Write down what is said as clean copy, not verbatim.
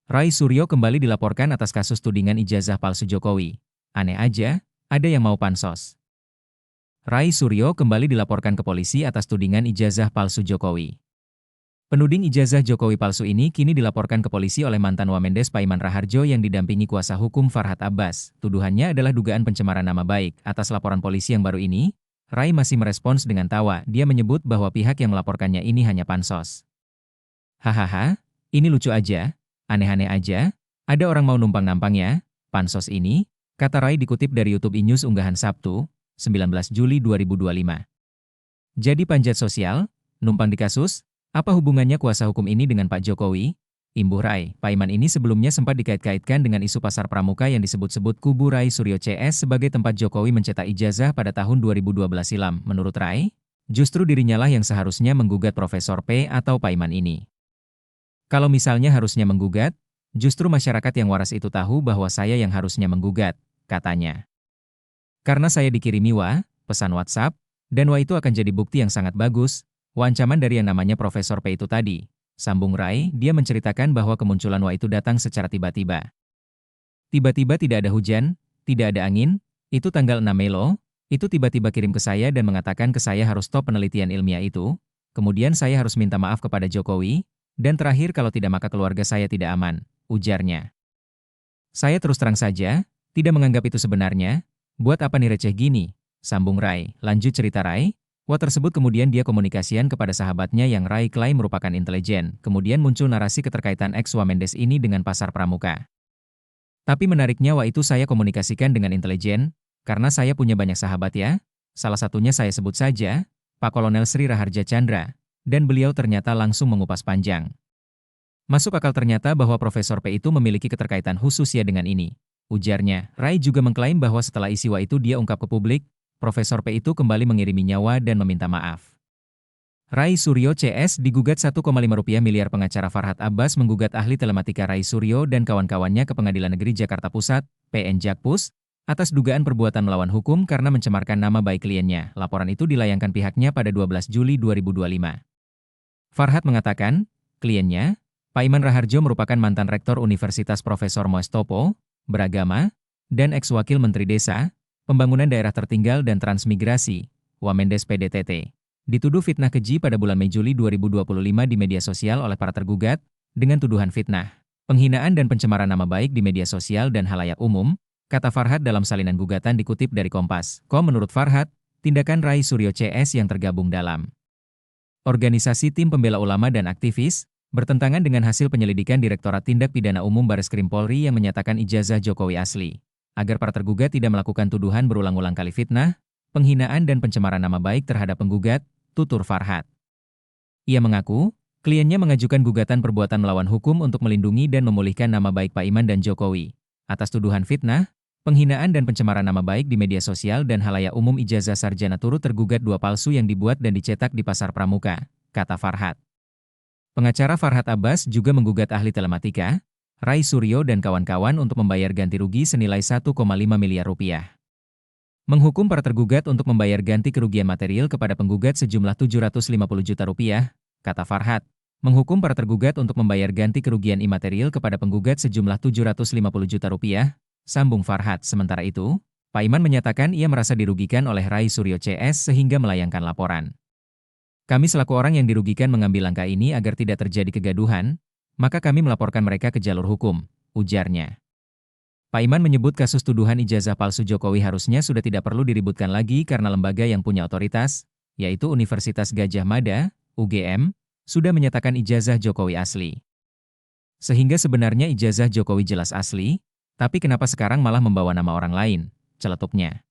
Rai Suryo kembali dilaporkan atas kasus tudingan ijazah palsu Jokowi. Aneh aja, ada yang mau pansos. Rai Suryo kembali dilaporkan ke polisi atas tudingan ijazah palsu Jokowi. Penuding ijazah Jokowi palsu ini kini dilaporkan ke polisi oleh mantan Wamendes Paiman Raharjo yang didampingi kuasa hukum Farhad Abbas. Tuduhannya adalah dugaan pencemaran nama baik. Atas laporan polisi yang baru ini, Rai masih merespons dengan tawa. Dia menyebut bahwa pihak yang melaporkannya ini hanya pansos. Hahaha, ini lucu aja. Aneh-aneh aja, ada orang mau numpang-nampang ya, pansos ini, kata Rai dikutip dari YouTube iNews unggahan Sabtu, 19 Juli 2025. Jadi panjat sosial, numpang di kasus, apa hubungannya kuasa hukum ini dengan Pak Jokowi? Imbuh Rai, Paiman ini sebelumnya sempat dikait-kaitkan dengan isu pasar pramuka yang disebut-sebut kubu Rai Suryo CS sebagai tempat Jokowi mencetak ijazah pada tahun 2012 silam. Menurut Rai, justru dirinya lah yang seharusnya menggugat Profesor P atau Paiman ini. Kalau misalnya harusnya menggugat, justru masyarakat yang waras itu tahu bahwa saya yang harusnya menggugat, katanya. Karena saya dikirimi pesan WhatsApp, dan itu akan jadi bukti yang sangat bagus, ancaman dari yang namanya Profesor P itu tadi. Sambung Rai, dia menceritakan bahwa kemunculan itu datang secara tiba-tiba. Tiba-tiba tidak ada hujan, tidak ada angin, itu tanggal 6 Mei loh, itu tiba-tiba kirim ke saya dan mengatakan ke saya harus stop penelitian ilmiah itu, kemudian saya harus minta maaf kepada Jokowi, dan terakhir kalau tidak maka keluarga saya tidak aman, ujarnya. Saya terus terang saja, tidak menganggap itu sebenarnya, buat apa nih receh gini, sambung Rai. Lanjut cerita Rai, tersebut kemudian dia komunikasian kepada sahabatnya yang Rai klaim merupakan intelijen, kemudian muncul narasi keterkaitan ex-Wamendes ini dengan pasar pramuka. Tapi menariknya itu saya komunikasikan dengan intelijen, karena saya punya banyak sahabat ya, salah satunya saya sebut saja, Pak Kolonel Sri Raharja Chandra. Dan beliau ternyata langsung mengupas panjang. Masuk akal ternyata bahwa Profesor P itu memiliki keterkaitan khusus ya dengan ini, ujarnya. Rai juga mengklaim bahwa setelah isiwa itu dia ungkap ke publik, Profesor P itu kembali mengirimi nyawa dan meminta maaf. Rai Suryo CS digugat 1,5 miliar. Pengacara Farhad Abbas menggugat ahli telematika Rai Suryo dan kawan-kawannya ke Pengadilan Negeri Jakarta Pusat, PN Jakpus, atas dugaan perbuatan melawan hukum karena mencemarkan nama baik kliennya. Laporan itu dilayangkan pihaknya pada 12 Juli 2025. Farhad mengatakan, kliennya, Paiman Raharjo merupakan mantan rektor Universitas Profesor Mustopo, beragama, dan ex-wakil Menteri Desa, Pembangunan Daerah Tertinggal dan Transmigrasi, Wamendes PDTT. Dituduh fitnah keji pada bulan Mei Juli 2025 di media sosial oleh para tergugat, dengan tuduhan fitnah, penghinaan dan pencemaran nama baik di media sosial dan halayak umum, kata Farhad dalam salinan gugatan dikutip dari Kompas.com. Menurut Farhad, tindakan Rai Suryo CS yang tergabung dalam organisasi tim pembela ulama dan aktivis, bertentangan dengan hasil penyelidikan Direktorat Tindak Pidana Umum Bareskrim Polri yang menyatakan ijazah Jokowi asli. Agar para tergugat tidak melakukan tuduhan berulang-ulang kali fitnah, penghinaan dan pencemaran nama baik terhadap penggugat, tutur Farhad. Ia mengaku, kliennya mengajukan gugatan perbuatan melawan hukum untuk melindungi dan memulihkan nama baik Paiman dan Jokowi. Atas tuduhan fitnah, penghinaan dan pencemaran nama baik di media sosial dan halayak umum ijazah sarjana turut tergugat 2 palsu yang dibuat dan dicetak di pasar pramuka, kata Farhad. Pengacara Farhad Abbas juga menggugat ahli telematika, Rai Suryo dan kawan-kawan untuk membayar ganti rugi senilai 1,5 miliar rupiah. Menghukum para tergugat untuk membayar ganti kerugian material kepada penggugat sejumlah 750 juta rupiah, kata Farhad. Menghukum para tergugat untuk membayar ganti kerugian imaterial kepada penggugat sejumlah 750 juta rupiah, sambung Farhad. Sementara itu, Paiman menyatakan ia merasa dirugikan oleh Rai Suryo CS sehingga melayangkan laporan. Kami selaku orang yang dirugikan mengambil langkah ini agar tidak terjadi kegaduhan, maka kami melaporkan mereka ke jalur hukum, ujarnya. Paiman menyebut kasus tuduhan ijazah palsu Jokowi harusnya sudah tidak perlu diributkan lagi karena lembaga yang punya otoritas, yaitu Universitas Gadjah Mada, UGM, sudah menyatakan ijazah Jokowi asli. Sehingga sebenarnya ijazah Jokowi jelas asli, tapi kenapa sekarang malah membawa nama orang lain, celetuknya.